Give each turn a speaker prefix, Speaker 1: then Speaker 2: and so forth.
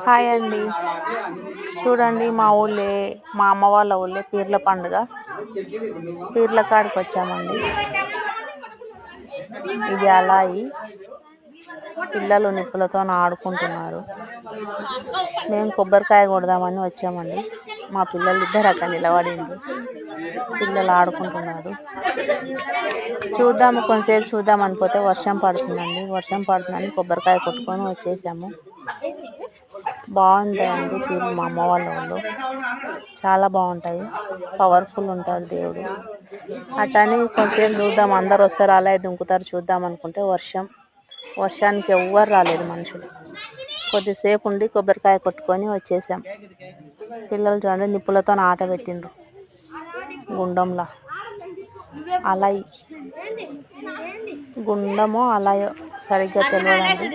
Speaker 1: Hi అండి, చూడండి మా ఊళ్ళే మా అమ్మ వాళ్ళ ఊళ్ళే పీర్ల పండుగ. పీర్ల కాడికి వచ్చామండి. ఇది అలాయి పిల్లలు నిప్పులతో ఆడుకుంటున్నారు. మేము కొబ్బరికాయ కొడదామని వచ్చామండి. మా పిల్లలు ఇద్దరు అక్కడ నిలబడిండ్రు. పిల్లలు ఆడుకుంటున్నారు. చూద్దాము, కొంతసేపు చూద్దాం అనుకోతే వర్షం పడుతుందండి. వర్షం పడుతుందని కొబ్బరికాయ కొట్టుకొని వచ్చేసాము. బాగుంటాయండి పీర్లు మా అమ్మ వాళ్ళ ఊళ్ళో, చాలా బాగుంటాయి. పవర్ఫుల్ ఉంటాడు దేవుడు. అట్టని కొంచెం చూద్దాం, అందరు వస్తారు అలా దుంకుతారు చూద్దాం అనుకుంటే వర్షానికి ఎవ్వరు రాలేదు మనుషులు. కొద్దిసేపు ఉండి కొబ్బరికాయ కొట్టుకొని వచ్చేసాం. పిల్లలు చూడండి నిప్పులతో ఆట పెట్టిండ్రు గుండంలా. గుండమో అలాయో సరిగ్గా తెలియదండి.